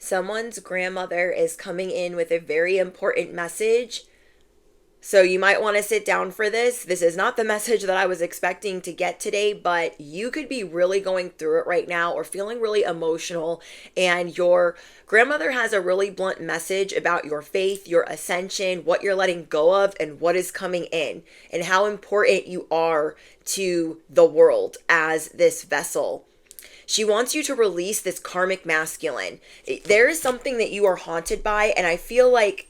Someone's grandmother is coming in with a very important message. So you might want to sit down for this. This is not the message that I was expecting to get today, but you could be really going through it right now or feeling really emotional. And your grandmother has a really blunt message about your faith, your ascension, what you're letting go of, and what is coming in, and how important you are to the world as this vessel. She wants you to release this karmic masculine. There is something that you are haunted by, and I feel like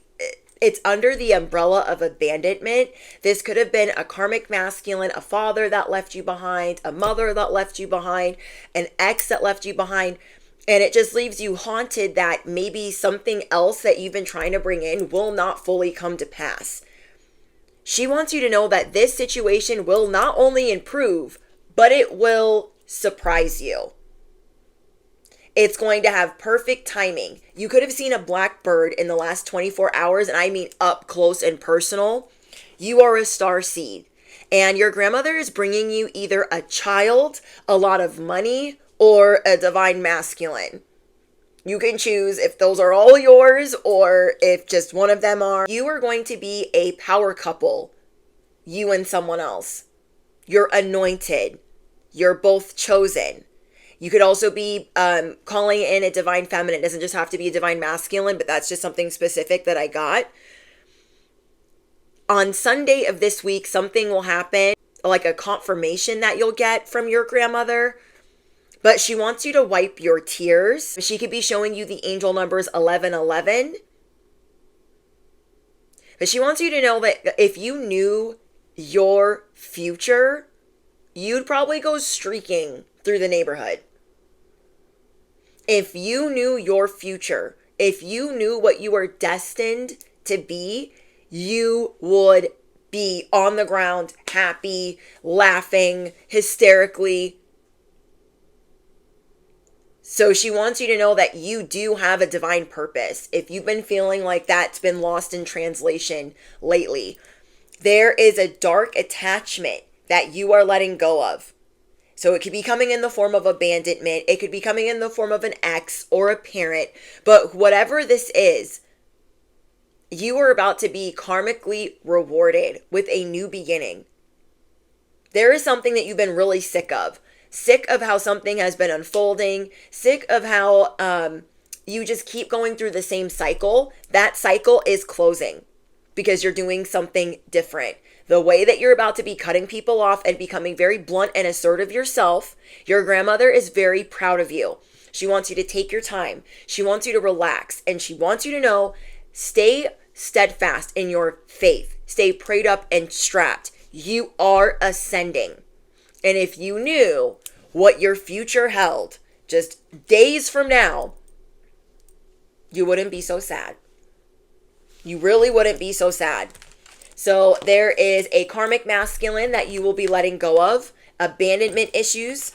it's under the umbrella of abandonment. This could have been a karmic masculine, a father that left you behind, a mother that left you behind, an ex that left you behind. And it just leaves you haunted that maybe something else that you've been trying to bring in will not fully come to pass. She wants you to know that this situation will not only improve, but it will surprise you. It's going to have perfect timing. You could have seen a black bird in the last 24 hours, and I mean up close and personal. You are a star seed, and your grandmother is bringing you either a child, a lot of money, or a divine masculine. You can choose if those are all yours or if just one of them are. You are going to be a power couple, you and someone else. You're anointed. You're both chosen. You could also be calling in a divine feminine. It doesn't just have to be a divine masculine, but that's just something specific that I got. On Sunday of this week, something will happen, like a confirmation that you'll get from your grandmother. But she wants you to wipe your tears. She could be showing you the angel numbers 1111. But she wants you to know that if you knew your future, you'd probably go streaking through the neighborhood. If you knew your future, if you knew what you were destined to be, you would be on the ground, happy, laughing, hysterically. So she wants you to know that you do have a divine purpose. If you've been feeling like that's been lost in translation lately, there is a dark attachment that you are letting go of. So it could be coming in the form of abandonment. It could be coming in the form of an ex or a parent. But whatever this is, you are about to be karmically rewarded with a new beginning. There is something that you've been really sick of. Sick of how something has been unfolding. Sick of how you just keep going through the same cycle. That cycle is closing because you're doing something different. The way that you're about to be cutting people off and becoming very blunt and assertive yourself, your grandmother is very proud of you. She wants you to take your time. She wants you to relax. And she wants you to know, stay steadfast in your faith. Stay prayed up and strapped. You are ascending. And if you knew what your future held just days from now, you wouldn't be so sad. You really wouldn't be so sad. So there is a karmic masculine that you will be letting go of, abandonment issues.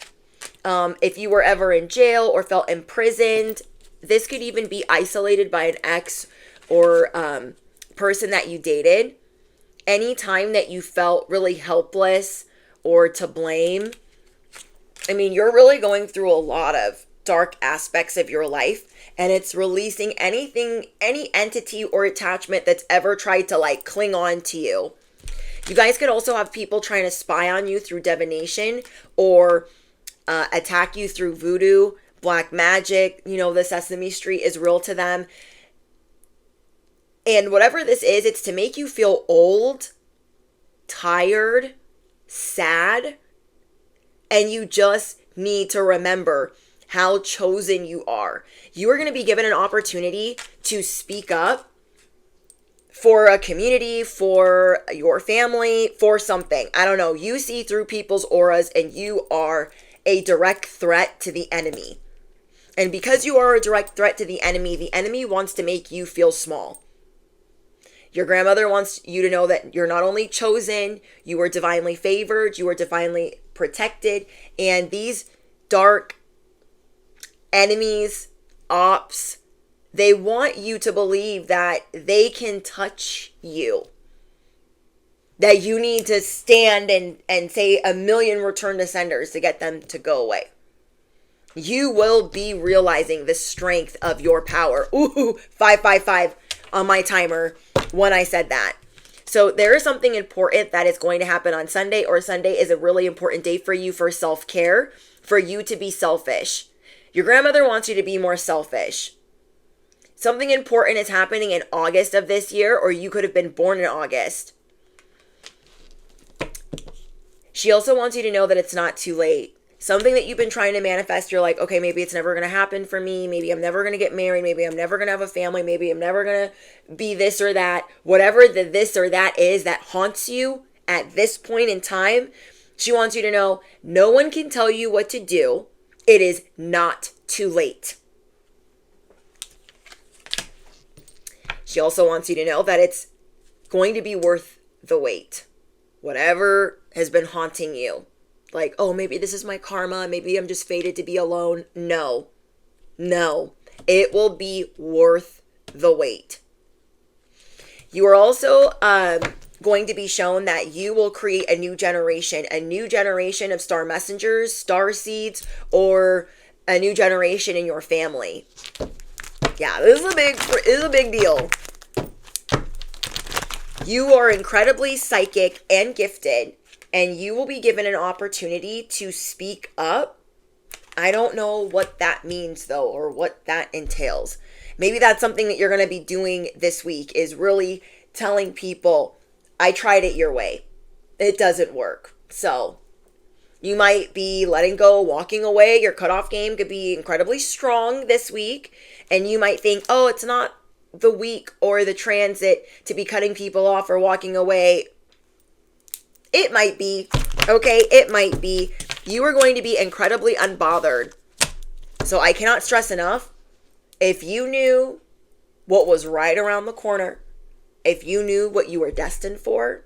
If you were ever in jail or felt imprisoned, this could even be isolated by an ex or person that you dated. Anytime that you felt really helpless or to blame, I mean, you're really going through a lot of dark aspects of your life, and it's releasing anything, any entity or attachment that's ever tried to like cling on to you. You guys could also have people trying to spy on you through divination or attack you through voodoo, black magic. You know, the Sesame Street is real to them. And whatever this is, it's to make you feel old, tired, sad, and you just need to remember how chosen you are. You are going to be given an opportunity to speak up for a community, for your family, for something. I don't know. You see through people's auras and you are a direct threat to the enemy. And because you are a direct threat to the enemy wants to make you feel small. Your grandmother wants you to know that you're not only chosen, you are divinely favored, you are divinely protected, and these dark enemies, ops, they want you to believe that they can touch you. That you need to stand and say a million return to senders to get them to go away. You will be realizing the strength of your power. Ooh, 555 on my timer when I said that. So there is something important that is going to happen on Sunday, or Sunday is a really important day for you for self-care, for you to be selfish. Your grandmother wants you to be more selfish. Something important is happening in August of this year, or you could have been born in August. She also wants you to know that it's not too late. Something that you've been trying to manifest, you're like, okay, maybe it's never going to happen for me. Maybe I'm never going to get married. Maybe I'm never going to have a family. Maybe I'm never going to be this or that. Whatever the this or that is that haunts you at this point in time, she wants you to know no one can tell you what to do. It is not too late. She also wants you to know that it's going to be worth the wait. Whatever has been haunting you. Like, oh, maybe this is my karma. Maybe I'm just fated to be alone. No. It will be worth the wait. You are also going to be shown that you will create a new generation of star messengers, star seeds, or a new generation in your family. Yeah, this is a big deal. You are incredibly psychic and gifted, and you will be given an opportunity to speak up. I don't know what that means, though, or what that entails. Maybe that's something that you're going to be doing this week, is really telling people, I tried it your way. It doesn't work. So you might be letting go, walking away. Your cutoff game could be incredibly strong this week, and you might think, oh, it's not the week or the transit to be cutting people off or walking away. It might be, okay? It might be. You are going to be incredibly unbothered. So I cannot stress enough, if you knew what was right around the corner, if you knew what you were destined for,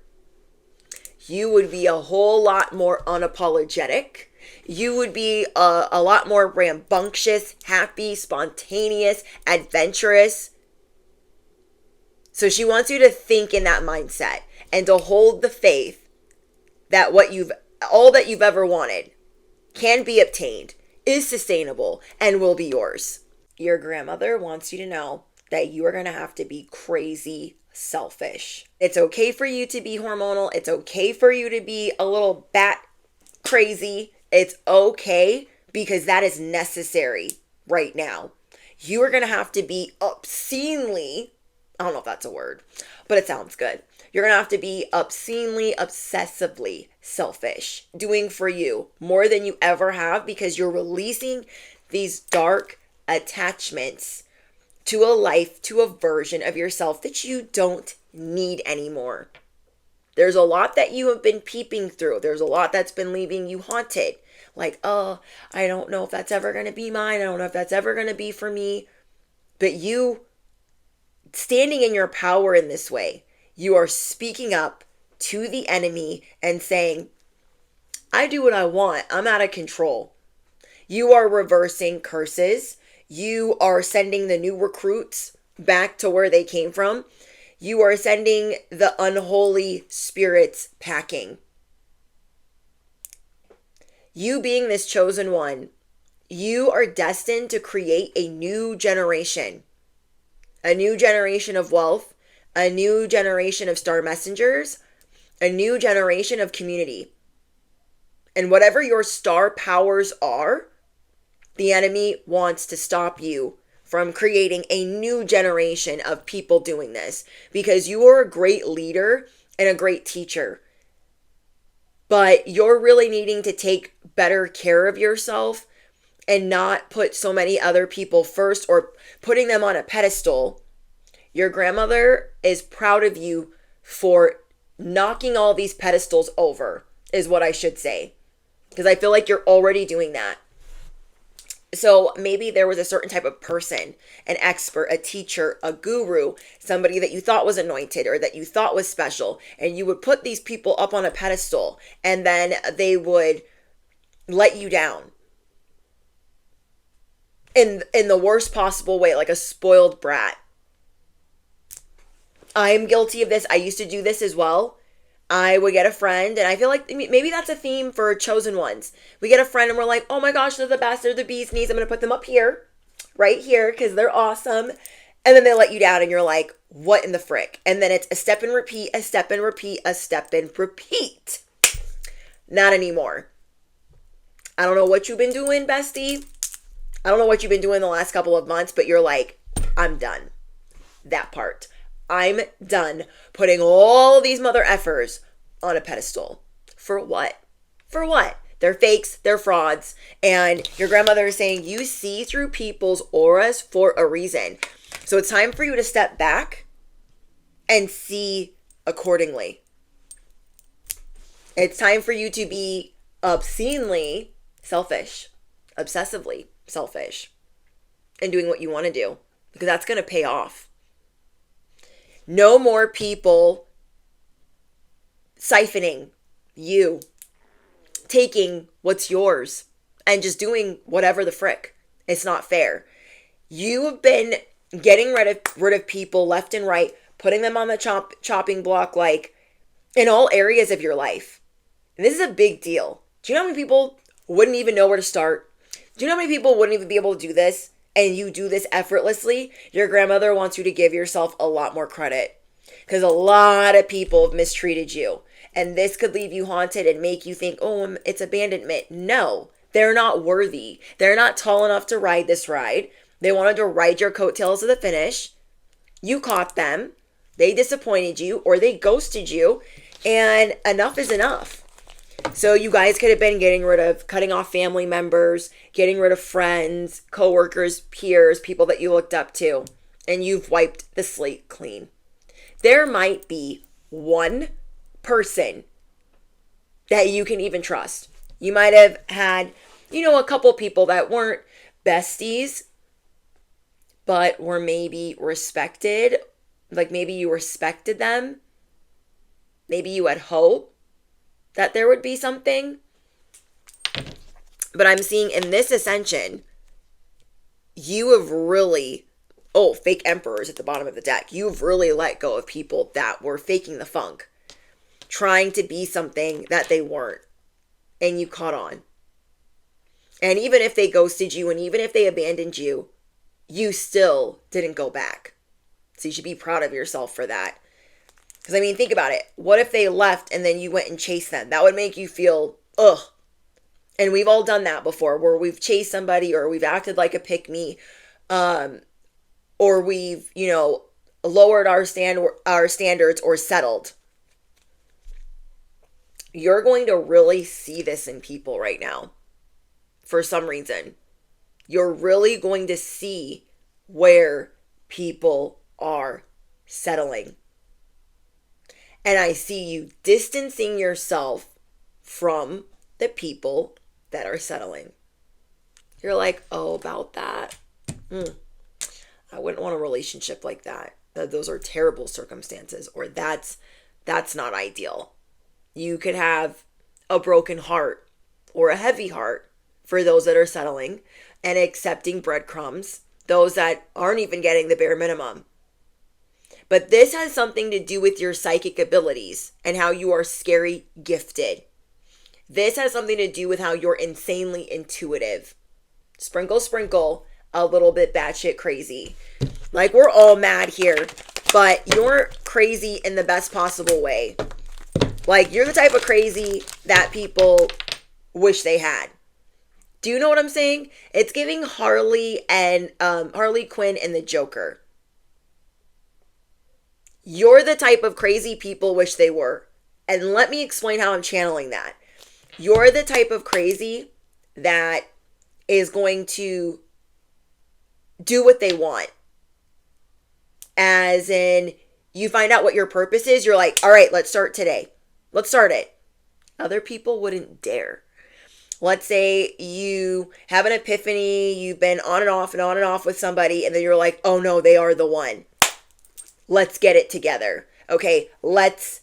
you would be a whole lot more unapologetic. You would be a lot more rambunctious, happy, spontaneous, adventurous. So she wants you to think in that mindset and to hold the faith that all that you've ever wanted can be obtained, is sustainable, and will be yours. Your grandmother wants you to know that you are going to have to be crazy selfish. It's okay for you to be hormonal. It's okay for you to be a little bat crazy. It's okay, because that is necessary right now. You are going to have to be obscenely, I don't know if that's a word, but it sounds good. You're going to have to be obscenely, obsessively selfish, doing for you more than you ever have, because you're releasing these dark attachments to a life, to a version of yourself that you don't need anymore. There's a lot that you have been peeping through. There's a lot that's been leaving you haunted. Like, oh, I don't know if that's ever going to be mine. I don't know if that's ever going to be for me. But you standing in your power in this way, you are speaking up to the enemy and saying, I do what I want. I'm out of control. You are reversing curses. You are sending the new recruits back to where they came from. You are sending the unholy spirits packing. You being this chosen one, you are destined to create a new generation of wealth, a new generation of star messengers, a new generation of community. And whatever your star powers are, the enemy wants to stop you from creating a new generation of people doing this, because you are a great leader and a great teacher. But you're really needing to take better care of yourself and not put so many other people first or putting them on a pedestal. Your grandmother is proud of you for knocking all these pedestals over, is what I should say. Because I feel like you're already doing that. So maybe there was a certain type of person, an expert, a teacher, a guru, somebody that you thought was anointed or that you thought was special, and you would put these people up on a pedestal, and then they would let you down in the worst possible way, like a spoiled brat. I'm guilty of this. I used to do this as well. I would get a friend, and I feel like maybe that's a theme for chosen ones. We get a friend and we're like, oh my gosh, they're the best, they're the bee's knees. I'm going to put them up here, right here, because they're awesome. And then they let you down and you're like, what in the frick? And then it's a step and repeat, a step and repeat, a step and repeat. Not anymore. I don't know what you've been doing, bestie. I don't know what you've been doing the last couple of months, but you're like, I'm done. That part. I'm done putting all these mother effers on a pedestal. For what? For what? They're fakes, they're frauds. And your grandmother is saying you see through people's auras for a reason. So it's time for you to step back and see accordingly. It's time for you to be obscenely selfish, obsessively selfish, and doing what you want to do, because that's going to pay off. No more people siphoning you, taking what's yours, and just doing whatever the frick. It's not fair. You have been getting rid of people left and right, putting them on the chopping block, like in all areas of your life. And this is a big deal. Do you know how many people wouldn't even know where to start? Do you know how many people wouldn't even be able to do this? And you do this effortlessly? Your grandmother wants you to give yourself a lot more credit, because a lot of people have mistreated you. And this could leave you haunted and make you think, oh, it's abandonment. No, they're not worthy. They're not tall enough to ride this ride. They wanted to ride your coattails to the finish. You caught them. They disappointed you, or they ghosted you. And enough is enough. So you guys could have been cutting off family members, getting rid of friends, coworkers, peers, people that you looked up to, and you've wiped the slate clean. There might be one person that you can even trust. You might have had, a couple people that weren't besties, but were maybe respected. Like maybe you respected them. Maybe you had hope that there would be something. But I'm seeing in this ascension, you have really, fake emperors at the bottom of the deck. You've really let go of people that were faking the funk, trying to be something that they weren't, and you caught on. And even if they ghosted you, and even if they abandoned you, you still didn't go back. So you should be proud of yourself for that. Because, think about it. What if they left and then you went and chased them? That would make you feel, ugh. And we've all done that before, where we've chased somebody, or we've acted like a pick-me, or we've, lowered our standards or settled. You're going to really see this in people right now. For some reason. You're really going to see where people are settling. And I see you distancing yourself from the people that are settling. You're like, about that. I wouldn't want a relationship like that. Those are terrible circumstances, or that's not ideal. You could have a broken heart or a heavy heart for those that are settling and accepting breadcrumbs, those that aren't even getting the bare minimum. But this has something to do with your psychic abilities and how you are scary gifted. This has something to do with how you're insanely intuitive. Sprinkle, sprinkle, a little bit batshit crazy. Like, we're all mad here, but you're crazy in the best possible way. Like, you're the type of crazy that people wish they had. Do you know what I'm saying? It's giving Harley Quinn and the Joker. You're the type of crazy people wish they were. And let me explain how I'm channeling that. You're the type of crazy that is going to do what they want. As in, you find out what your purpose is. You're like, all right, let's start today. Let's start it. Other people wouldn't dare. Let's say you have an epiphany. You've been on and off with somebody. And then you're like, oh no, they are the one. Let's get it together. Okay, let's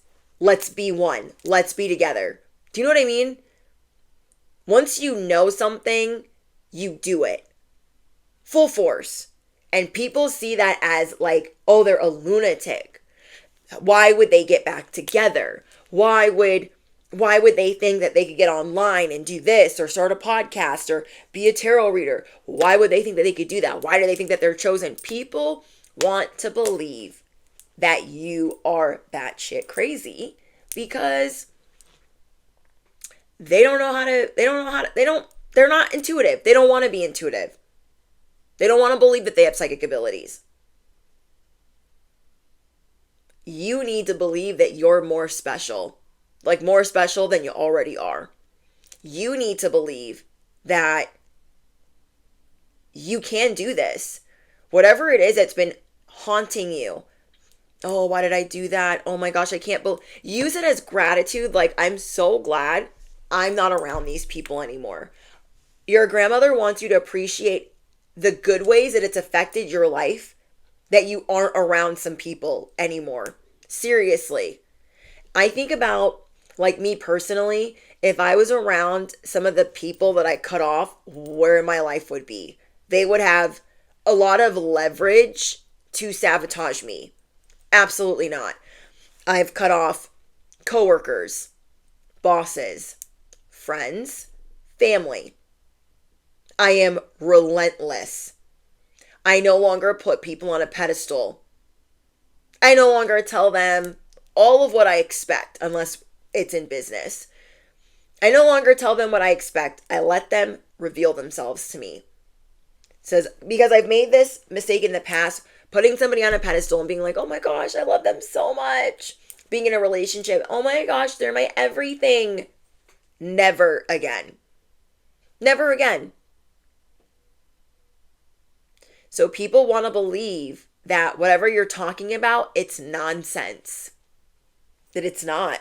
be one. Let's be together. Do you know what I mean? Once you know something, you do it. Full force. And people see that as like, oh, they're a lunatic. Why would they get back together? Why would they think that they could get online and do this or start a podcast or be a tarot reader? Why would they think that they could do that? Why do they think that they're chosen? People want to believe that you are batshit crazy because they're not intuitive. They don't want to be intuitive. They don't want to believe that they have psychic abilities. You need to believe that you're more special, like more special than you already are. You need to believe that you can do this. Whatever it is that's been haunting you. Oh, why did I do that? Oh my gosh, I can't believe. Use it as gratitude. Like, I'm so glad I'm not around these people anymore. Your grandmother wants you to appreciate the good ways that it's affected your life, that you aren't around some people anymore. Seriously. I think about, like, me personally, if I was around some of the people that I cut off, where my life would be. They would have a lot of leverage to sabotage me. Absolutely not. I've cut off coworkers, bosses, friends, family. I am relentless. I no longer put people on a pedestal. I no longer tell them all of what I expect unless it's in business. I no longer tell them what I expect. I let them reveal themselves to me. It says, because I've made this mistake in the past, putting somebody on a pedestal and being like, oh my gosh, I love them so much. Being in a relationship, oh my gosh, they're my everything. Never again. Never again. So people want to believe that whatever you're talking about, it's nonsense. That it's not.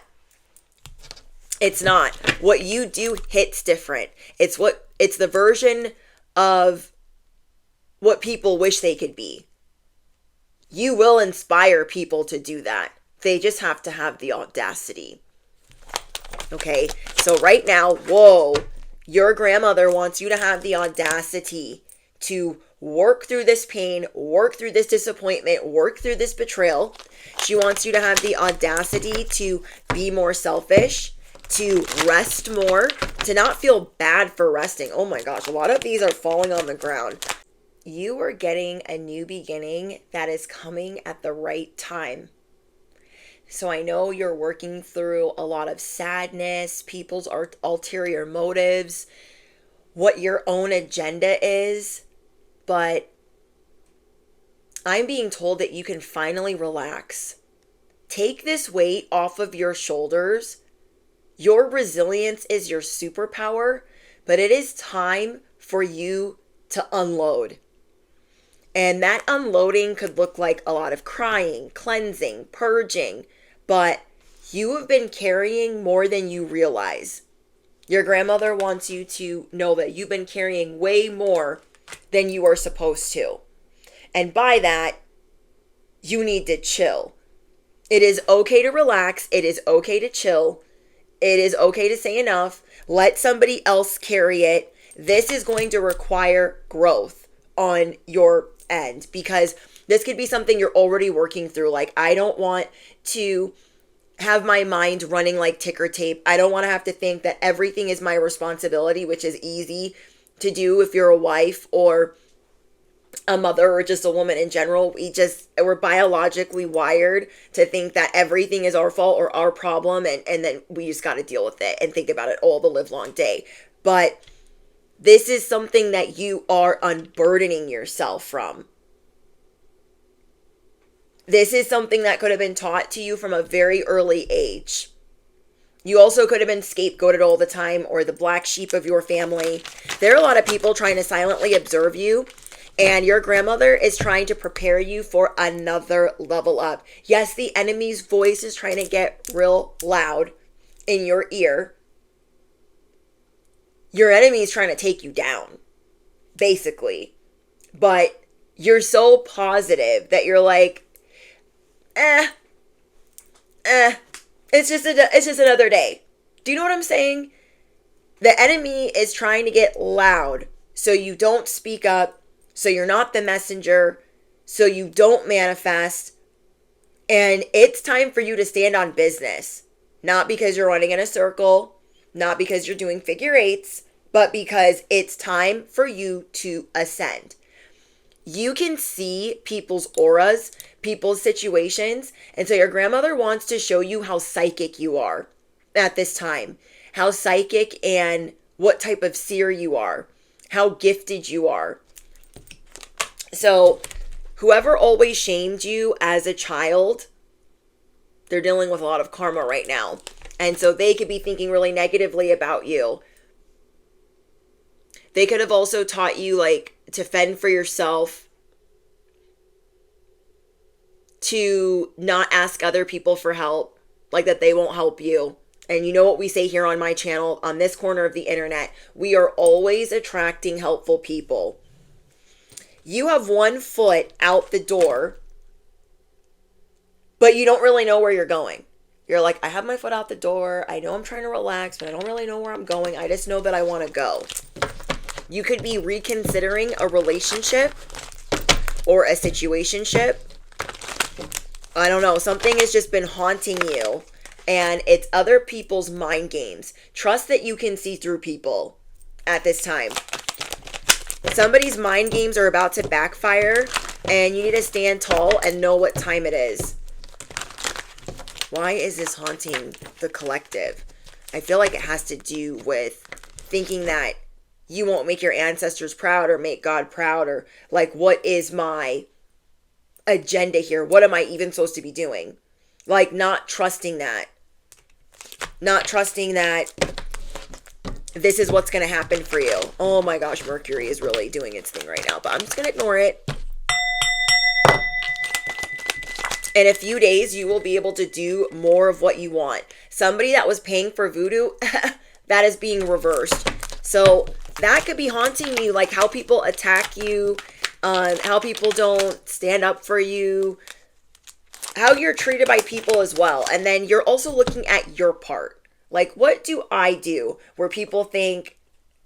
It's not. What you do hits different. It's the version of what people wish they could be. You will inspire people to do that. They just have to have the audacity. Okay? So right now, whoa, your grandmother wants you to have the audacity to work through this pain, work through this disappointment, work through this betrayal. She wants you to have the audacity to be more selfish, to rest more, to not feel bad for resting. Oh my gosh, a lot of these are falling on the ground. You are getting a new beginning that is coming at the right time. So I know you're working through a lot of sadness, people's ulterior motives, what your own agenda is. But I'm being told that you can finally relax. Take this weight off of your shoulders. Your resilience is your superpower, but it is time for you to unload. And that unloading could look like a lot of crying, cleansing, purging, but you have been carrying more than you realize. Your grandmother wants you to know that you've been carrying way more than you are supposed to. And by that, you need to chill. It is okay to relax. It is okay to chill. It is okay to say enough. Let somebody else carry it. This is going to require growth on your end because this could be something you're already working through. Like, I don't want to have my mind running like ticker tape. I don't want to have to think that everything is my responsibility, which is easy to do if you're a wife or a mother or just a woman in general. We're biologically wired to think that everything is our fault or our problem, and then we just got to deal with it and think about it all the live long day. But this is something that you are unburdening yourself from. This is something that could have been taught to you from a very early age. You also could have been scapegoated all the time or the black sheep of your family. There are a lot of people trying to silently observe you, and your grandmother is trying to prepare you for another level up. Yes, the enemy's voice is trying to get real loud in your ear. Your enemy is trying to take you down, basically. But you're so positive that you're like, it's just another day. Do you know what I'm saying? The enemy is trying to get loud so you don't speak up, so you're not the messenger, so you don't manifest. And it's time for you to stand on business. Not because you're running in a circle, not because you're doing figure eights, but because it's time for you to ascend. You can see people's auras, people's situations. And so your grandmother wants to show you how psychic you are at this time, how psychic and what type of seer you are, how gifted you are. So whoever always shamed you as a child, they're dealing with a lot of karma right now. And so they could be thinking really negatively about you. They could have also taught you like to fend for yourself, to not ask other people for help, like that they won't help you. And you know what we say here on my channel, on this corner of the internet, we are always attracting helpful people. You have one foot out the door, but you don't really know where you're going. You're like, I have my foot out the door. I know I'm trying to relax, but I don't really know where I'm going. I just know that I want to go. You could be reconsidering a relationship or a situationship. I don't know. Something has just been haunting you, and it's other people's mind games. Trust that you can see through people at this time. Somebody's mind games are about to backfire, and you need to stand tall and know what time it is. Why is this haunting the collective? I feel like it has to do with thinking that you won't make your ancestors proud or make God proud, or like, what is my agenda here? What am I even supposed to be doing? Like, not trusting that. Not trusting that this is what's going to happen for you. Oh my gosh, Mercury is really doing its thing right now, but I'm just going to ignore it. In a few days, you will be able to do more of what you want. Somebody that was paying for voodoo, that is being reversed. So that could be haunting you, like how people attack you, how people don't stand up for you, how you're treated by people as well. And then you're also looking at your part. Like, what do I do where people think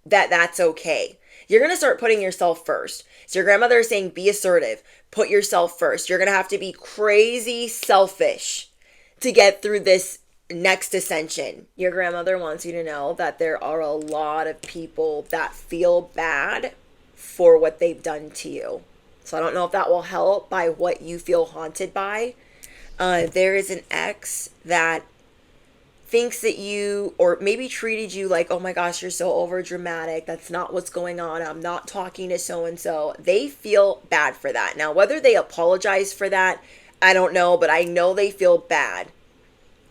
that that's okay? You're going to start putting yourself first. So your grandmother is saying, be assertive. Put yourself first. You're going to have to be crazy selfish to get through this next ascension. Your grandmother wants you to know that there are a lot of people that feel bad for what they've done to you. So I don't know if that will help by what you feel haunted by. There is an ex that thinks that you, or maybe treated you like, oh my gosh, you're so over dramatic. That's not what's going on. I'm not talking to so-and-so. They feel bad for that. Now, whether they apologize for that, I don't know, but I know they feel bad.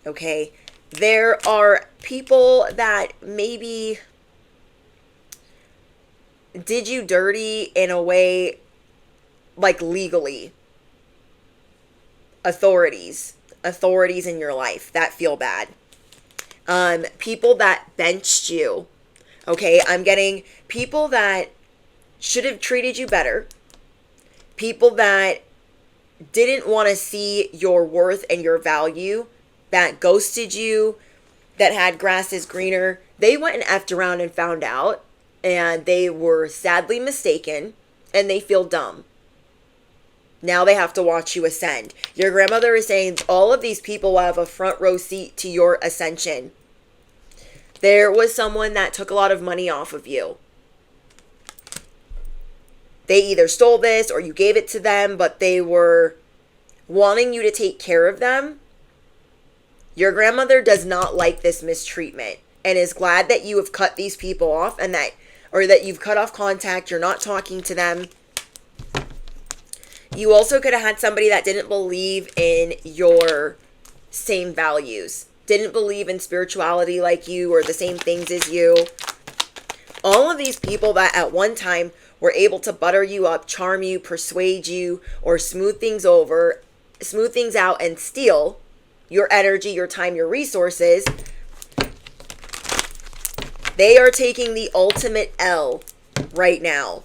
Okay. There are people that maybe did you dirty in a way, like legally. Authorities in your life that feel bad. People that benched you. Okay, I'm getting people that should have treated you better. People that didn't want to see your worth and your value, that ghosted you, that had grass is greener. They went and effed around and found out, and they were sadly mistaken, and they feel dumb. Now they have to watch you ascend. Your grandmother is saying all of these people will have a front row seat to your ascension. There was someone that took a lot of money off of you. They either stole this or you gave it to them, but they were wanting you to take care of them. Your grandmother does not like this mistreatment and is glad that you have cut these people off, and that you've cut off contact. You're not talking to them. You also could have had somebody that didn't believe in your same values, didn't believe in spirituality like you or the same things as you. All of these people that at one time were able to butter you up, charm you, persuade you, or smooth things out and steal your energy, your time, your resources, they are taking the ultimate L right now.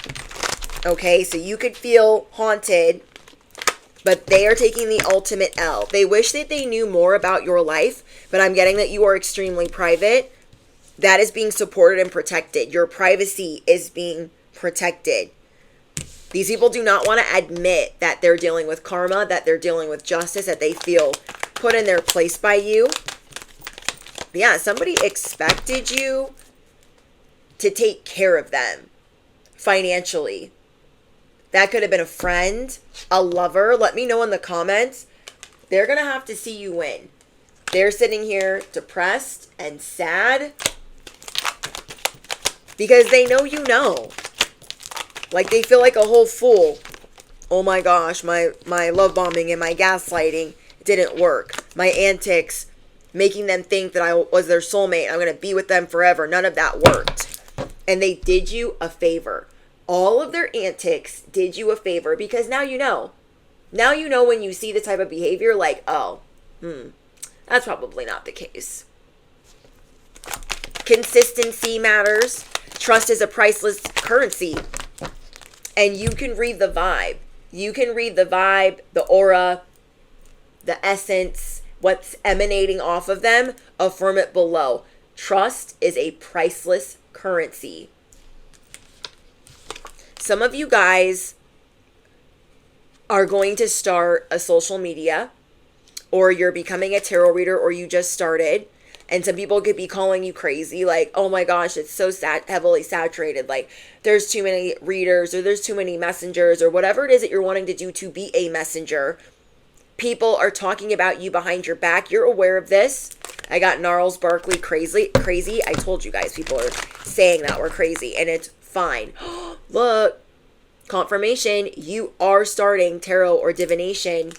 Okay, so you could feel haunted, but they are taking the ultimate L. They wish that they knew more about your life, but I'm getting that you are extremely private. That is being supported and protected. Your privacy is being protected. These people do not want to admit that they're dealing with karma, that they're dealing with justice, that they feel put in their place by you. Yeah, somebody expected you to take care of them financially. That could have been a friend, a lover. Let me know in the comments. They're going to have to see you win. They're sitting here depressed and sad because they know you know. Like they feel like a whole fool. Oh my gosh, my love bombing and my gaslighting didn't work. My antics, making them think that I was their soulmate. I'm going to be with them forever. None of that worked. And they did you a favor. All of their antics did you a favor because now you know. Now you know when you see the type of behavior like, oh, that's probably not the case. Consistency matters. Trust is a priceless currency. And you can read the vibe. You can read the vibe, the aura, the essence, what's emanating off of them. Affirm it below. Trust is a priceless currency. Some of you guys are going to start a social media, or you're becoming a tarot reader, or you just started, and some people could be calling you crazy, like, oh my gosh, it's so heavily saturated, like there's too many readers, or there's too many messengers, or whatever it is that you're wanting to do to be a messenger. People are talking about you behind your back. You're aware of this. I got Gnarls Barkley crazy. I told you guys, people are saying that we're crazy, and it's fine. Look, confirmation, you are starting tarot or divination.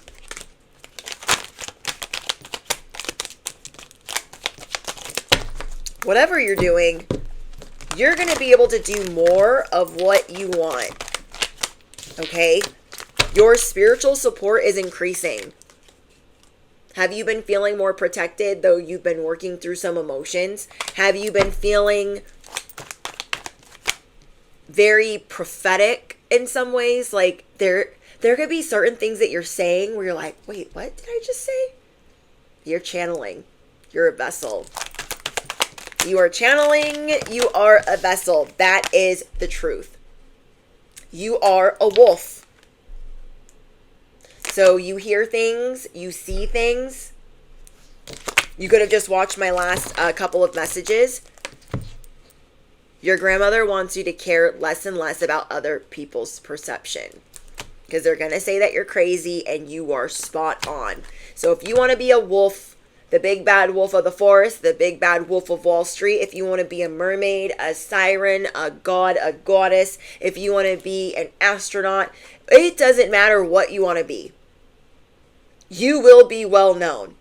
Whatever you're doing, you're going to be able to do more of what you want. Okay? Your spiritual support is increasing. Have you been feeling more protected, though you've been working through some emotions? Have you been feeling very prophetic in some ways? Like there could be certain things that you're saying where you're like, wait, what did I just say? You're channeling. You're a vessel. You are channeling. You are a vessel. That is the truth. You are a wolf. So you hear things, you see things. You could have just watched my last couple of messages. Your grandmother wants you to care less and less about other people's perception, because they're going to say that you're crazy, and you are spot on. So if you want to be a wolf, the big bad wolf of the forest, the big bad wolf of Wall Street, if you want to be a mermaid, a siren, a god, a goddess, if you want to be an astronaut, it doesn't matter what you want to be. You will be well known.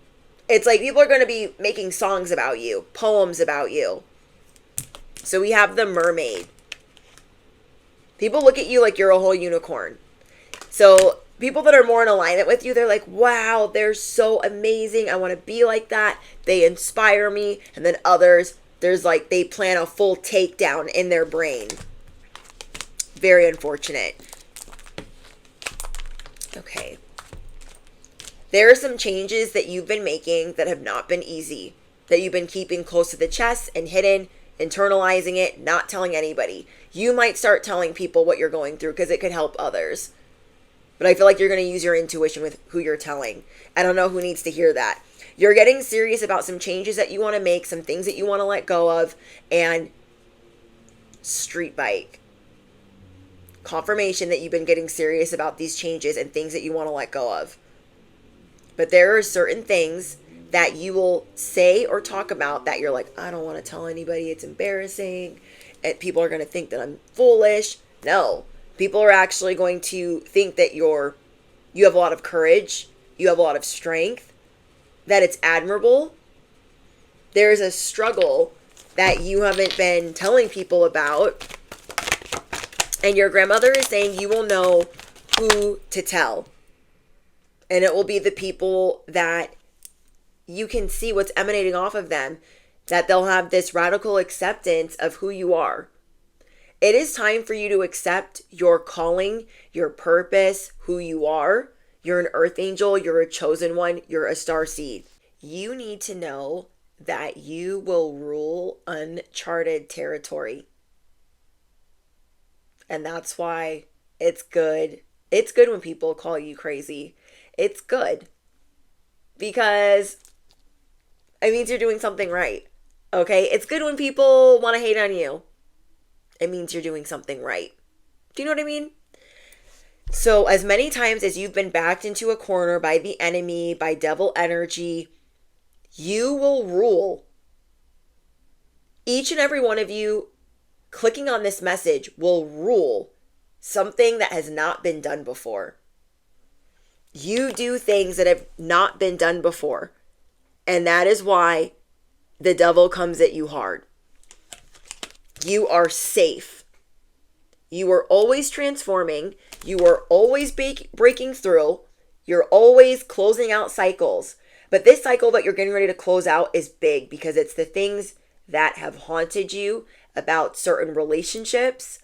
It's like people are going to be making songs about you, poems about you. So we have the mermaid. People look at you like you're a whole unicorn. So people that are more in alignment with you, they're like, wow, they're so amazing. I want to be like that. They inspire me. And then others, there's like, they plan a full takedown in their brain. Very unfortunate. Okay. There are some changes that you've been making that have not been easy, that you've been keeping close to the chest and hidden, internalizing it, not telling anybody. You might start telling people what you're going through because it could help others. But I feel like you're going to use your intuition with who you're telling. I don't know who needs to hear that. You're getting serious about some changes that you want to make, some things that you want to let go of, and street bike. Confirmation that you've been getting serious about these changes and things that you want to let go of. But there are certain things that you will say or talk about that you're like, I don't want to tell anybody. It's embarrassing. And people are going to think that I'm foolish. No. People are actually going to think that you have a lot of courage. You have a lot of strength. That it's admirable. There's a struggle that you haven't been telling people about. And your grandmother is saying you will know who to tell. And it will be the people that you can see what's emanating off of them, that they'll have this radical acceptance of who you are. It is time for you to accept your calling, your purpose, who you are. You're an earth angel. You're a chosen one. You're a star seed. You need to know that you will rule uncharted territory. And that's why it's good. It's good when people call you crazy. It's good. Because It means you're doing something right. Okay? It's good when people want to hate on you. It means you're doing something right. Do you know what I mean? So, as many times as you've been backed into a corner by the enemy, by devil energy, you will rule. Each and every one of you clicking on this message will rule something that has not been done before. You do things that have not been done before. And that is why the devil comes at you hard. You are safe. You are always transforming. You are always breaking through. You're always closing out cycles. But this cycle that you're getting ready to close out is big because it's the things that have haunted you about certain relationships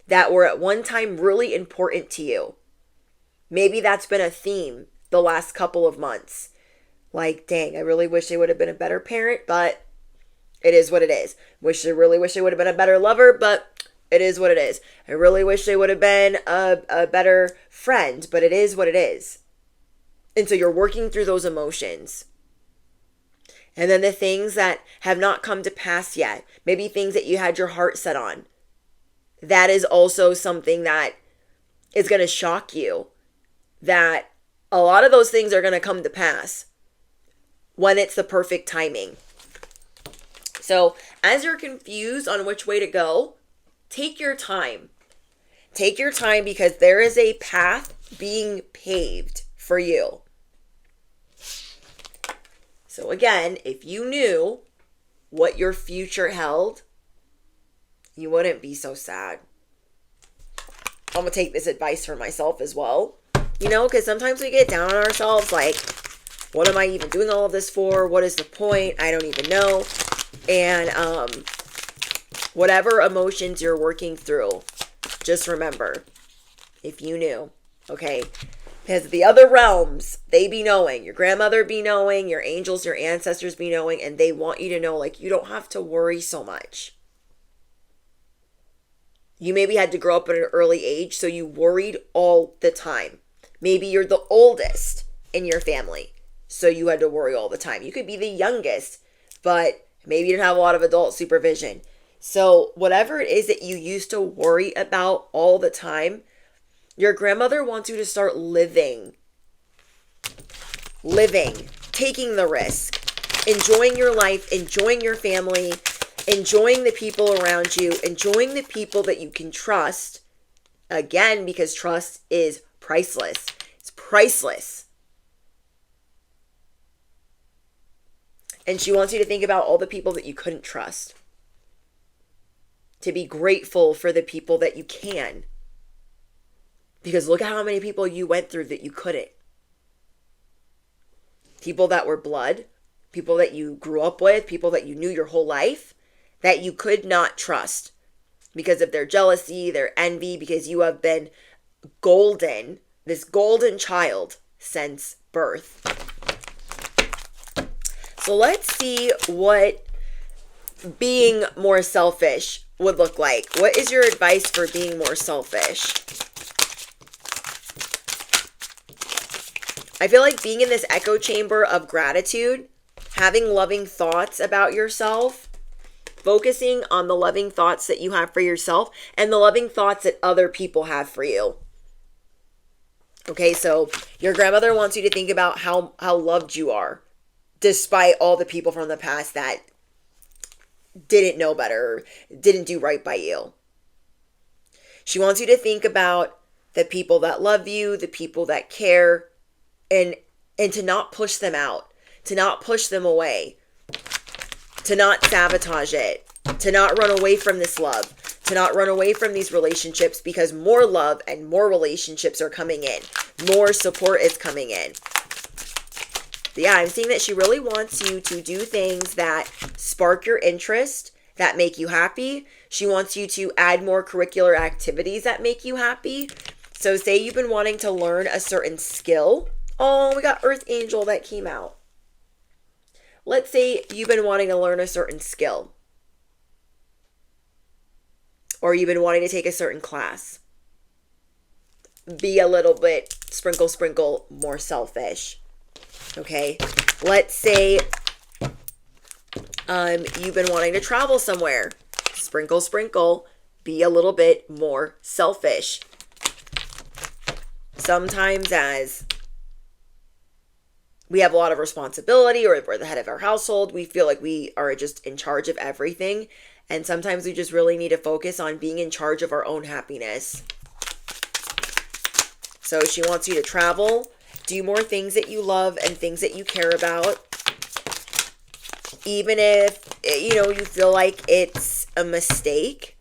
that were at one time really important to you. Maybe that's been a theme the last couple of months. Like, dang, I really wish I would have been a better parent, but it is what it is. Really wish I would have been a better lover, but it is what it is. I really wish I would have been a better friend, but it is what it is. And so you're working through those emotions. And then the things that have not come to pass yet, maybe things that you had your heart set on, that is also something that is going to shock you, that a lot of those things are going to come to pass when it's the perfect timing. So as you're confused on which way to go, take your time. Take your time because there is a path being paved for you. So again, if you knew what your future held, you wouldn't be so sad. I'm going to take this advice for myself as well. Because sometimes we get down on ourselves like, what am I even doing all of this for? What is the point? I don't even know. And whatever emotions you're working through, just remember, if you knew, okay? Because the other realms, they be knowing. Your grandmother be knowing. Your angels, your ancestors be knowing. And they want you to know, like, you don't have to worry so much. You maybe had to grow up at an early age, so you worried all the time. Maybe you're the oldest in your family, so you had to worry all the time. You could be the youngest, but maybe you didn't have a lot of adult supervision. So whatever it is that you used to worry about all the time, your grandmother wants you to start living, taking the risk, enjoying your life, enjoying your family, enjoying the people around you, enjoying the people that you can trust. Again, because trust is priceless. It's priceless. And she wants you to think about all the people that you couldn't trust. To be grateful for the people that you can. Because look at how many people you went through that you couldn't. People that were blood, people that you grew up with, people that you knew your whole life, that you could not trust because of their jealousy, their envy, because you have been golden, this golden child since birth. So let's see what being more selfish would look like. What is your advice for being more selfish? I feel like being in this echo chamber of gratitude, having loving thoughts about yourself, focusing on the loving thoughts that you have for yourself and the loving thoughts that other people have for you. Okay, so your grandmother wants you to think about how loved you are, despite all the people from the past that didn't know better, didn't do right by you. She wants you to think about the people that love you, the people that care, and to not push them out, to not push them away, to not sabotage it, to not run away from this love, to not run away from these relationships, because more love and more relationships are coming in. More support is coming in. Yeah, I'm seeing that she really wants you to do things that spark your interest, that make you happy. She wants you to add more curricular activities that make you happy. So say you've been wanting to learn a certain skill. Oh, we got Earth Angel that came out. Let's say you've been wanting to learn a certain skill. Or you've been wanting to take a certain class. Be a little bit, sprinkle, more selfish. Okay? Let's say You've been wanting to travel somewhere. Sprinkle, sprinkle. Be a little bit more selfish. Sometimes as we have a lot of responsibility, or if we're the head of our household, we feel like we are just in charge of everything. And sometimes we just really need to focus on being in charge of our own happiness. So she wants you to travel, do more things that you love and things that you care about. Even if, you feel like it's a mistake.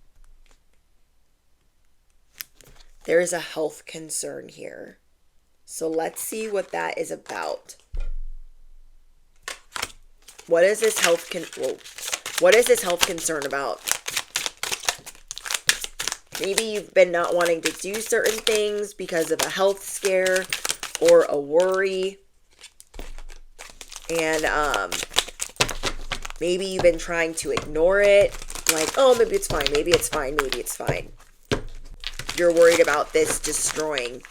There is a health concern here. So let's see what that is about. What is this health concern about? Maybe you've been not wanting to do certain things because of a health scare or a worry. And maybe you've been trying to ignore it. Like, oh, maybe it's fine. Maybe it's fine. Maybe it's fine. You're worried about this destroying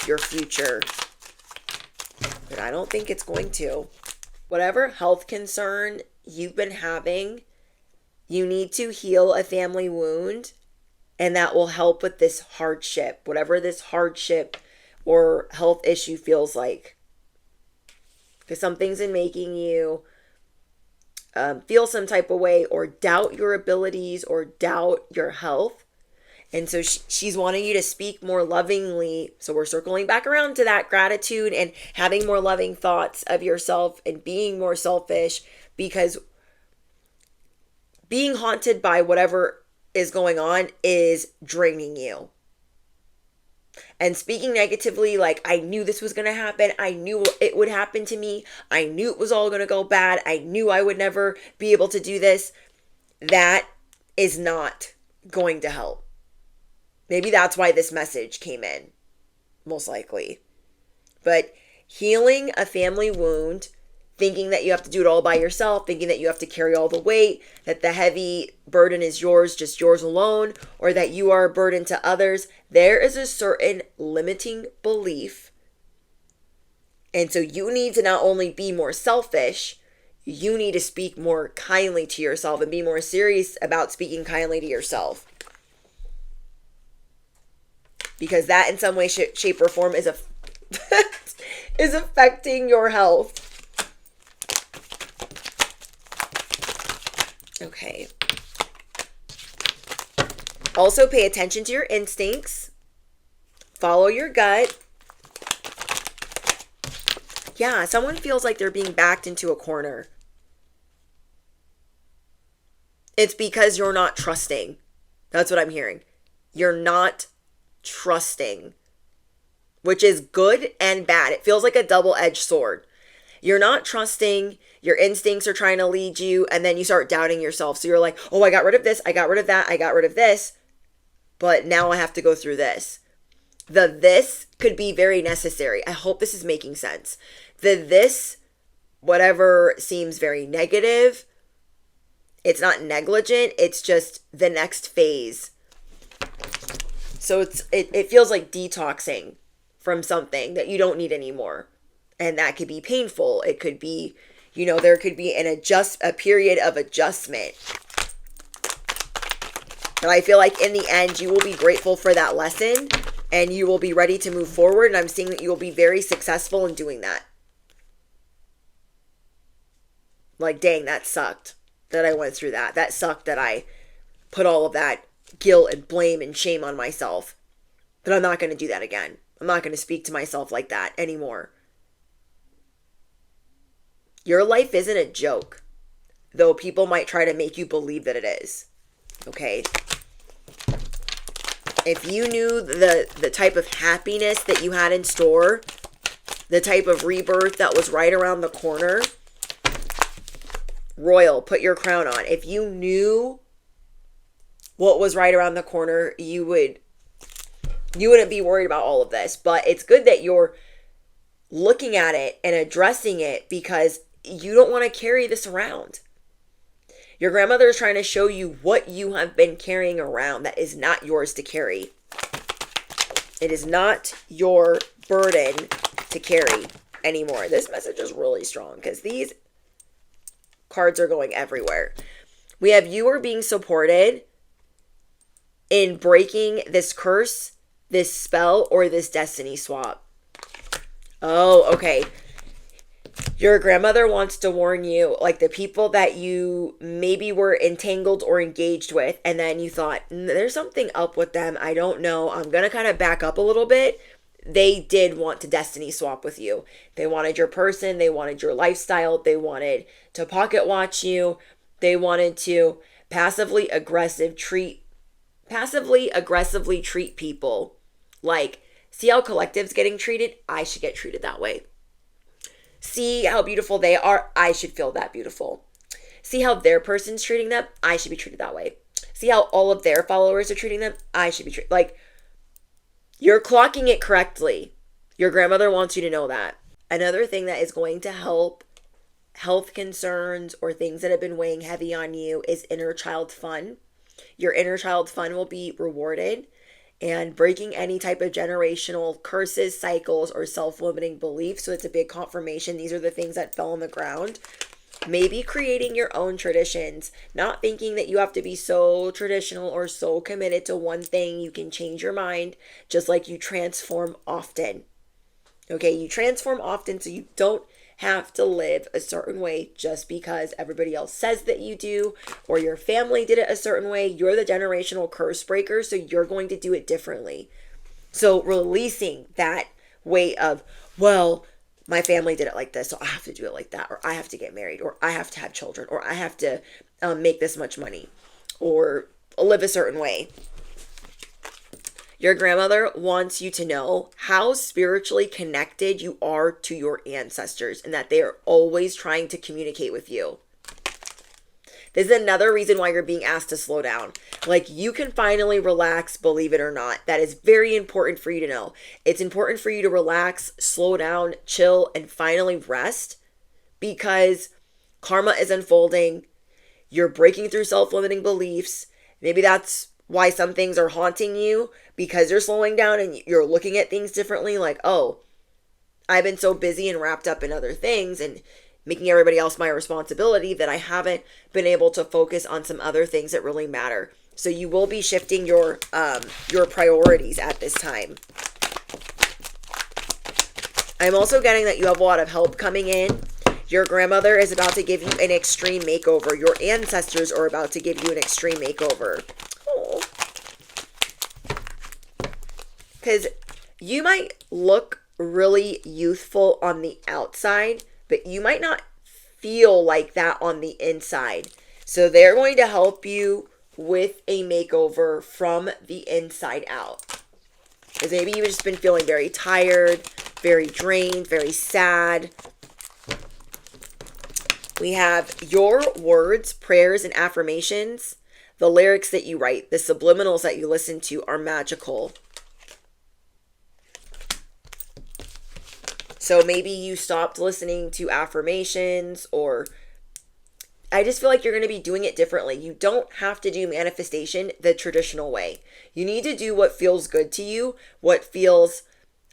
your future. But I don't think it's going to. Whatever health concern you've been having, you need to heal a family wound, and that will help with this hardship, whatever this hardship or health issue feels like. Because something's in making you feel some type of way or doubt your abilities or doubt your health. And so she's wanting you to speak more lovingly. So we're circling back around to that gratitude and having more loving thoughts of yourself and being more selfish, because being haunted by whatever is going on is draining you. And speaking negatively, like, I knew this was going to happen. I knew it would happen to me. I knew it was all going to go bad. I knew I would never be able to do this. That is not going to help. Maybe that's why this message came in, most likely. But healing a family wound, thinking that you have to do it all by yourself, thinking that you have to carry all the weight, that the heavy burden is yours, just yours alone, or that you are a burden to others, there is a certain limiting belief. And so you need to not only be more selfish, you need to speak more kindly to yourself and be more serious about speaking kindly to yourself. Because that in some way, shape, or form is affecting your health. Okay. Also, pay attention to your instincts. Follow your gut. Yeah, someone feels like they're being backed into a corner. It's because you're not trusting. That's what I'm hearing. You're not trusting, which is good and bad. It feels like a double-edged sword. You're not trusting, your instincts are trying to lead you, and then you start doubting yourself. So you're like, oh, I got rid of this, I got rid of that, I got rid of this, but now I have to go through this. This could be very necessary. I hope this is making sense. This, whatever seems very negative, it's not negligent, it's just the next phase. So it feels like detoxing from something that you don't need anymore. And that could be painful. It could be, there could be a period of adjustment. But I feel like in the end, you will be grateful for that lesson and you will be ready to move forward. And I'm seeing that you will be very successful in doing that. Like, dang, that sucked that I went through that. That sucked that I put all of that guilt and blame and shame on myself. But I'm not going to do that again. I'm not going to speak to myself like that anymore. Your life isn't a joke, though people might try to make you believe that it is. Okay? If you knew the type of happiness that you had in store, the type of rebirth that was right around the corner, Royal, put your crown on. If you knew what was right around the corner, you wouldn't be worried about all of this. But it's good that you're looking at it and addressing it, because you don't want to carry this around. Your grandmother is trying to show you what you have been carrying around that is not yours to carry. It is not your burden to carry anymore. This message is really strong because these cards are going everywhere. We have you are being supported in breaking this curse, this spell, or this destiny swap. Oh, okay. Your grandmother wants to warn you, like the people that you maybe were entangled or engaged with, and then you thought, there's something up with them. I don't know. I'm going to kind of back up a little bit. They did want to destiny swap with you. They wanted your person. They wanted your lifestyle. They wanted to pocket watch you. They wanted to passively aggressively treat people. Like, see how collective's getting treated? I should get treated that way. See how beautiful they are? I should feel that beautiful. See how their person's treating them? I should be treated that way. See how all of their followers are treating them? I should be treated. Like, you're clocking it correctly. Your grandmother wants you to know that. Another thing that is going to help health concerns or things that have been weighing heavy on you is inner child fun. Your inner child fun will be rewarded, and breaking any type of generational curses, cycles, or self-limiting beliefs. So it's a big confirmation. These are the things that fell on the ground. Maybe creating your own traditions, not thinking that you have to be so traditional or so committed to one thing. You can change your mind, just like you transform often. Okay, you transform often, so you don't have to live a certain way just because everybody else says that you do, or your family did it a certain way. You're the generational curse breaker, so you're going to do it differently. So releasing that weight of, well, my family did it like this, so I have to do it like that, or I have to get married, or I have to have children, or I have to make this much money, or live a certain way. Your grandmother wants you to know how spiritually connected you are to your ancestors and that they are always trying to communicate with you. This is another reason why you're being asked to slow down. Like, you can finally relax, believe it or not. That is very important for you to know. It's important for you to relax, slow down, chill, and finally rest, because karma is unfolding. You're breaking through self-limiting beliefs. Maybe that's why some things are haunting you, because you're slowing down and you're looking at things differently. Like, oh, I've been so busy and wrapped up in other things and making everybody else my responsibility that I haven't been able to focus on some other things that really matter. So you will be shifting your priorities at this time. I'm also getting that you have a lot of help coming in. Your grandmother is about to give you an extreme makeover. Your ancestors are about to give you an extreme makeover. Because you might look really youthful on the outside, but you might not feel like that on the inside. So they're going to help you with a makeover from the inside out. Because maybe you've just been feeling very tired, very drained, very sad. We have your words, prayers, and affirmations. The lyrics that you write, the subliminals that you listen to are magical. So maybe you stopped listening to affirmations, or I just feel like you're going to be doing it differently. You don't have to do manifestation the traditional way. You need to do what feels good to you, what feels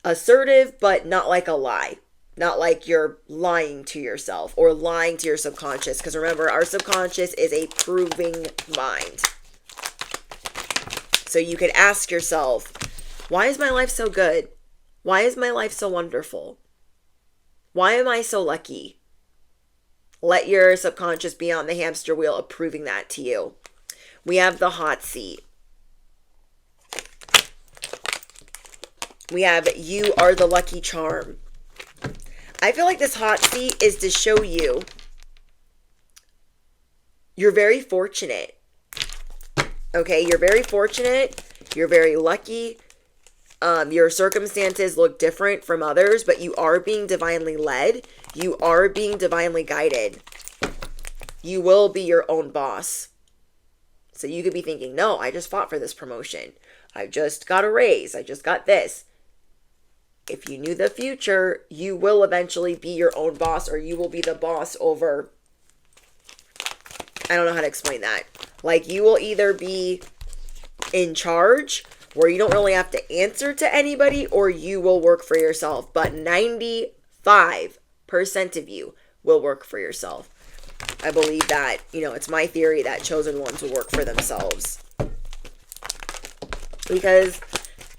assertive, but not like a lie. Not like you're lying to yourself or lying to your subconscious. Because remember, our subconscious is a proving mind. So you could ask yourself, why is my life so good? Why is my life so wonderful? Why am I so lucky? Let your subconscious be on the hamster wheel of proving that to you. We have the hot seat. We have you are the lucky charm. I feel like this hot seat is to show you you're very fortunate. Okay, you're very fortunate. You're very lucky. Your circumstances look different from others, but you are being divinely led. You are being divinely guided. You will be your own boss. So you could be thinking, no, I just fought for this promotion. I just got a raise. I just got this. If you knew the future, you will eventually be your own boss, or you will be the boss over, I don't know how to explain that. Like, you will either be in charge, where you don't really have to answer to anybody, or you will work for yourself. But 95% of you will work for yourself. I believe that, it's my theory that chosen ones will work for themselves. Because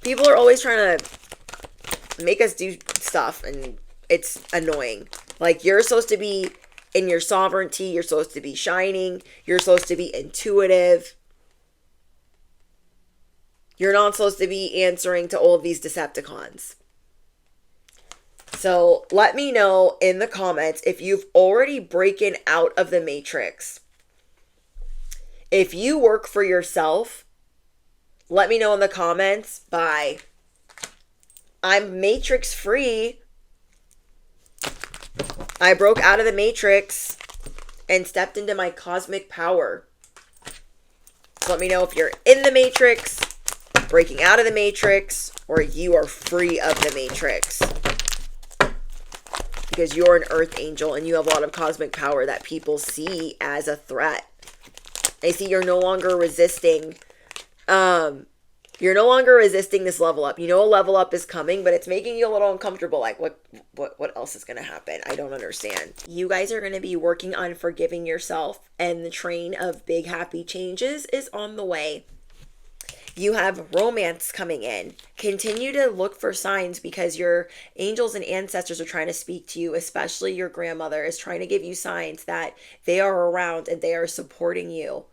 people are always trying to make us do stuff, and it's annoying. Like, you're supposed to be in your sovereignty. You're supposed to be shining. You're supposed to be intuitive. You're not supposed to be answering to all of these Decepticons. So let me know in the comments if you've already broken out of the matrix. If you work for yourself, let me know in the comments by I'm matrix free. I broke out of the matrix and stepped into my cosmic power. So let me know if you're in the matrix, breaking out of the matrix, or you are free of the matrix. Because you're an earth angel and you have a lot of cosmic power that people see as a threat. They see you're no longer resisting. You're no longer resisting this level up. You know a level up is coming, but it's making you a little uncomfortable. Like, what else is going to happen? I don't understand. You guys are going to be working on forgiving yourself, and the train of big happy changes is on the way. You have romance coming in. Continue to look for signs, because your angels and ancestors are trying to speak to you, especially your grandmother is trying to give you signs that they are around and they are supporting you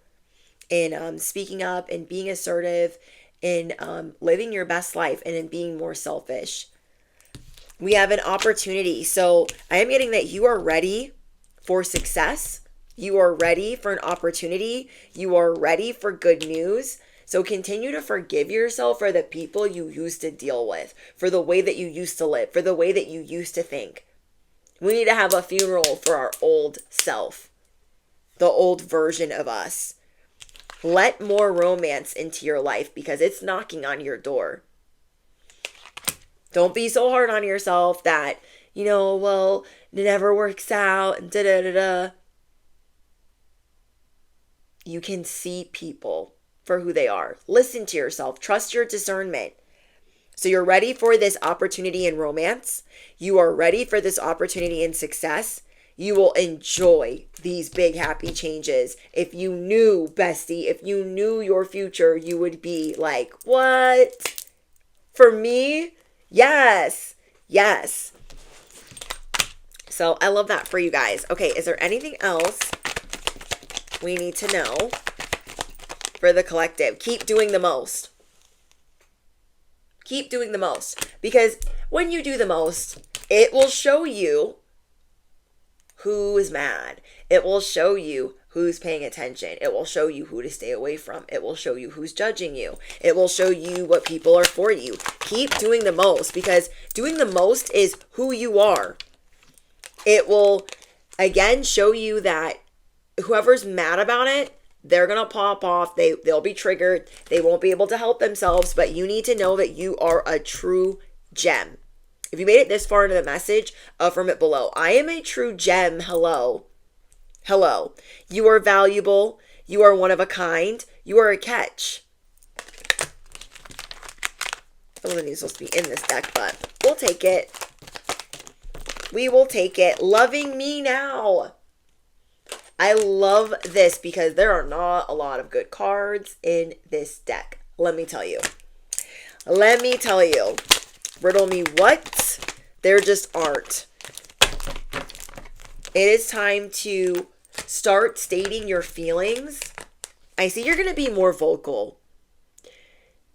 in speaking up and being assertive, in living your best life, and in being more selfish. We have an opportunity. So I am getting that you are ready for success. You are ready for an opportunity. You are ready for good news. So continue to forgive yourself for the people you used to deal with, for the way that you used to live, for the way that you used to think. We need to have a funeral for our old self, the old version of us. Let more romance into your life, because it's knocking on your door. Don't be so hard on yourself that, well, it never works out and da-da-da-da. You can see people for who they are. Listen to yourself. Trust your discernment. So you're ready for this opportunity in romance. You are ready for this opportunity in success. You will enjoy these big happy changes. If you knew, bestie, if you knew your future, you would be like, what? For me? Yes. Yes. So I love that for you guys. Okay, is there anything else we need to know for the collective? Keep doing the most. Keep doing the most. Because when you do the most, it will show you who is mad. It will show you who's paying attention. It will show you who to stay away from. It will show you who's judging you. It will show you what people are for you. Keep doing the most, because doing the most is who you are. It will, again, show you that whoever's mad about it, they're going to pop off. They'll be triggered. They won't be able to help themselves, but you need to know that you are a true gem. If you made it this far into the message, affirm it below. I am a true gem. Hello. Hello. You are valuable. You are one of a kind. You are a catch. I wasn't even supposed to be in this deck, but we'll take it. We will take it. Loving me now. I love this because there are not a lot of good cards in this deck. Let me tell you. Let me tell you. Riddle me what? There just aren't. It is time to start stating your feelings. I see you're going to be more vocal.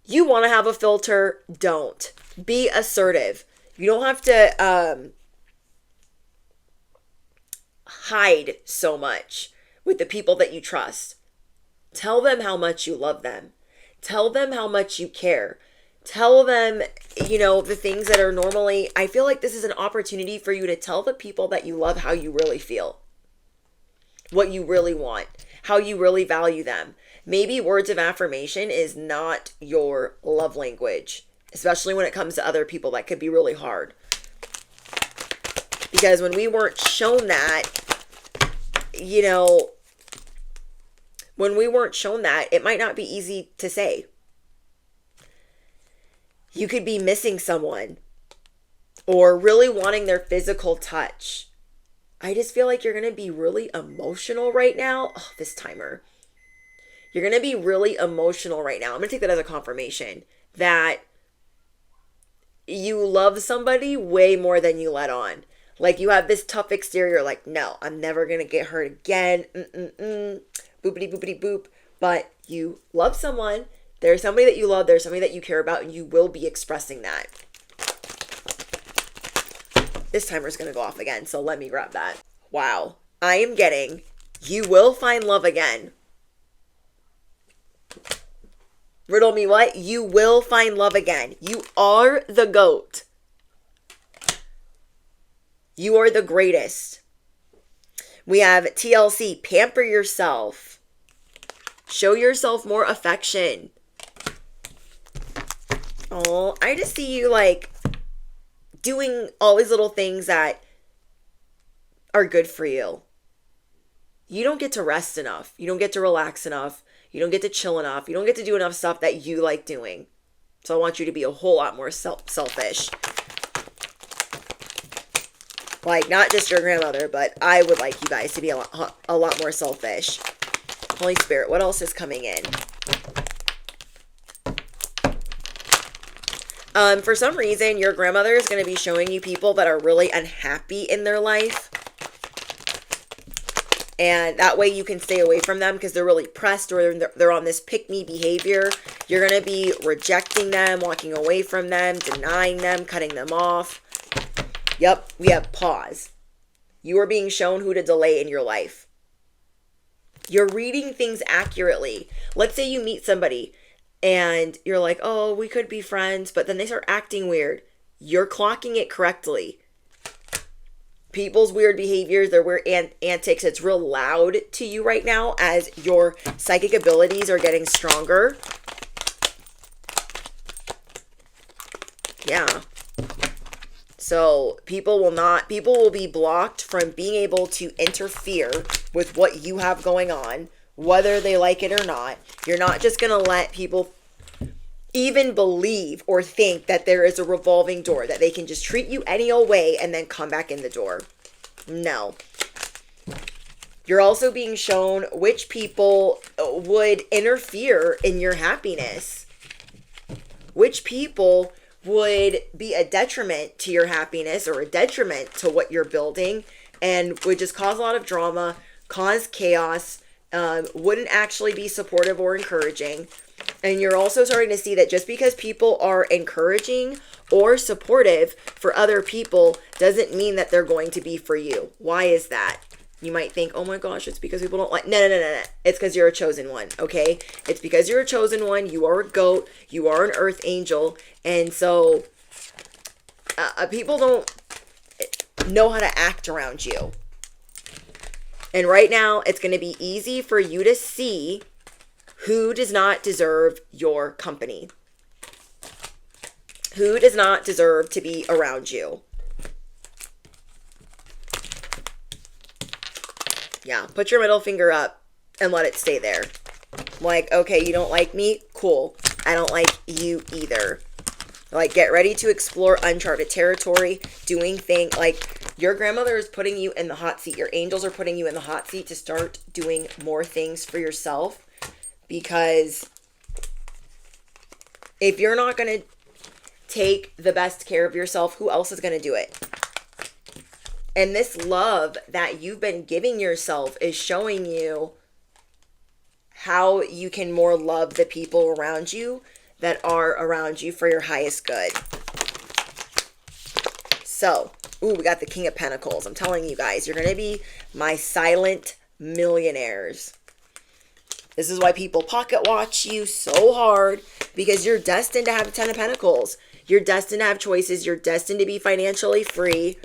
You want to have a filter? Don't. Be assertive. You don't have to hide so much with the people that you trust. Tell them how much you love them. Tell them how much you care. Tell them, the things that are normally, I feel like this is an opportunity for you to tell the people that you love how you really feel, what you really want, how you really value them. Maybe words of affirmation is not your love language, especially when it comes to other people. That could be really hard. Because when we weren't shown that, when we weren't shown that, it might not be easy to say. You could be missing someone or really wanting their physical touch. I just feel like you're going to be really emotional right now. Oh, this timer. You're going to be really emotional right now. I'm going to take that as a confirmation that you love somebody way more than you let on. Like you have this tough exterior, like, no, I'm never going to get hurt again. Boopity boopity boop. But you love someone. There's somebody that you love. There's somebody that you care about, and you will be expressing that. This timer's going to go off again, so let me grab that. Wow. I am getting, you will find love again. Riddle me what? You will find love again. You are the GOAT. You are the greatest. We have TLC, pamper yourself. Show yourself more affection. Oh, I just see you like doing all these little things that are good for you. You don't get to rest enough. You don't get to relax enough. You don't get to chill enough. You don't get to do enough stuff that you like doing. So I want you to be a whole lot more selfish. Like, not just your grandmother, but I would like you guys to be a lot more selfish. Holy Spirit, what else is coming in? For some reason, your grandmother is going to be showing you people that are really unhappy in their life. And that way you can stay away from them because they're really pressed or they're on this pick-me behavior. You're going to be rejecting them, walking away from them, denying them, cutting them off. Yep, we have pause. You are being shown who to delay in your life. You're reading things accurately. Let's say you meet somebody and you're like, oh, we could be friends, but then they start acting weird. You're clocking it correctly. People's weird behaviors, their weird antics, it's real loud to you right now as your psychic abilities are getting stronger. Yeah. So people will be blocked from being able to interfere with what you have going on, whether they like it or not. You're not just going to let people even believe or think that there is a revolving door, that they can just treat you any old way and then come back in the door. No. You're also being shown which people would interfere in your happiness. Which people would be a detriment to your happiness or a detriment to what you're building and would just cause a lot of drama, cause chaos, wouldn't actually be supportive or encouraging. And you're also starting to see that just because people are encouraging or supportive for other people doesn't mean that they're going to be for you. Why is that? You might think, oh my gosh, it's because people don't like... No. It's because you're a chosen one, okay? It's because you're a chosen one. You are a GOAT. You are an earth angel. And so people don't know how to act around you. And right now, it's going to be easy for you to see who does not deserve your company. Who does not deserve to be around you. Yeah, put your middle finger up and let it stay there. Like, okay, you don't like me? Cool. I don't like you either. Like, get ready to explore uncharted territory, doing things. Like, your grandmother is putting you in the hot seat. Your angels are putting you in the hot seat to start doing more things for yourself. Because if you're not going to take the best care of yourself, who else is going to do it? And this love that you've been giving yourself is showing you how you can more love the people around you that are around you for your highest good. So, we got the King of Pentacles. I'm telling you guys, you're going to be my silent millionaires. This is why people pocket watch you so hard, because you're destined to have the 10 of Pentacles. You're destined to have choices. You're destined to be financially free.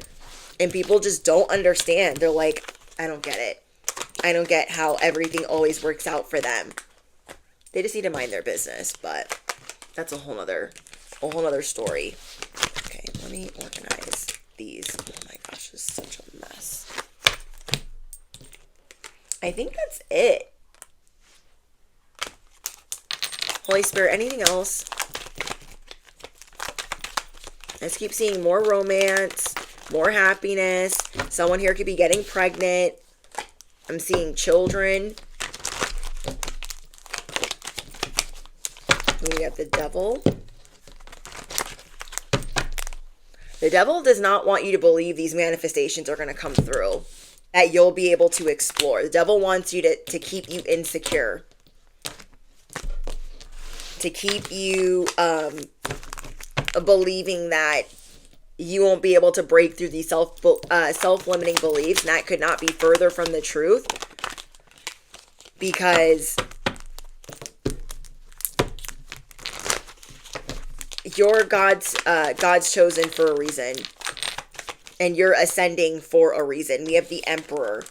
And people just don't understand. They're like, I don't get it. I don't get how everything always works out for them. They just need to mind their business, but that's a whole nother story. Okay, let me organize these. Oh my gosh, this is such a mess. I think that's it. Holy Spirit, anything else? I just keep seeing more romance, more happiness. Someone here could be getting pregnant. I'm seeing children. We have the devil. The devil does not want you to believe these manifestations are going to come through, that you'll be able to explore. The devil wants you to keep you insecure, to keep you believing that you won't be able to break through these self-limiting beliefs. And that could not be further from the truth, because you're God's chosen for a reason, and you're ascending for a reason. We have the Emperor.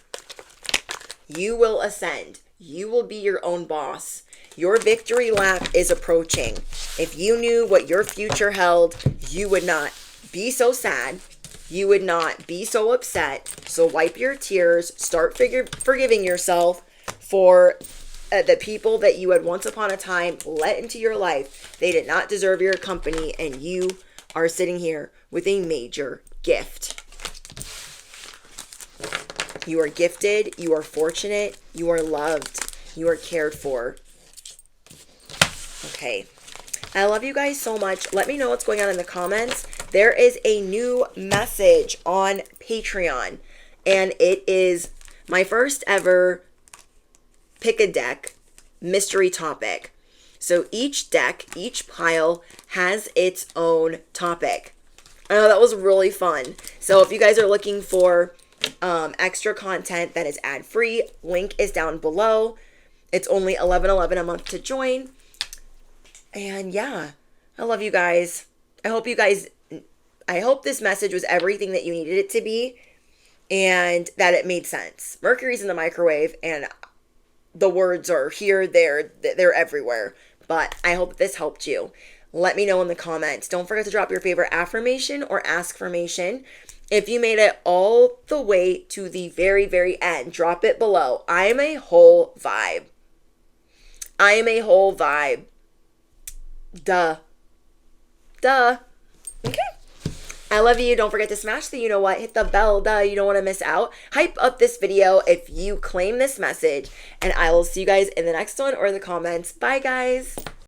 You will ascend. You will be your own boss. Your victory lap is approaching. If you knew what your future held, you would not be so sad. You would not be so upset. So wipe your tears. Start forgiving yourself for the people that you had once upon a time let into your life. They did not deserve your company, and you are sitting here with a major gift. You are gifted. You are fortunate. You are loved. You are cared for. Okay. I love you guys so much. Let me know what's going on in the comments. There is a new message on Patreon, and it is my first ever pick a deck mystery topic. So each deck, each pile has its own topic. I know that was really fun. So if you guys are looking for extra content that is ad free, link is down below. It's only $11.11 a month to join. And yeah, I love you guys. I hope this message was everything that you needed it to be, and that it made sense. Mercury's in the microwave, and the words are here, they're everywhere. But I hope this helped you. Let me know in the comments. Don't forget to drop your favorite affirmation or askformation. If you made it all the way to the very, very end, drop it below. I am a whole vibe. I am a whole vibe. Duh. Okay. I love you. Don't forget to smash the you know what. Hit the bell. Duh. You don't want to miss out. Hype up this video if you claim this message. And I will see you guys in the next one or the comments. Bye, guys.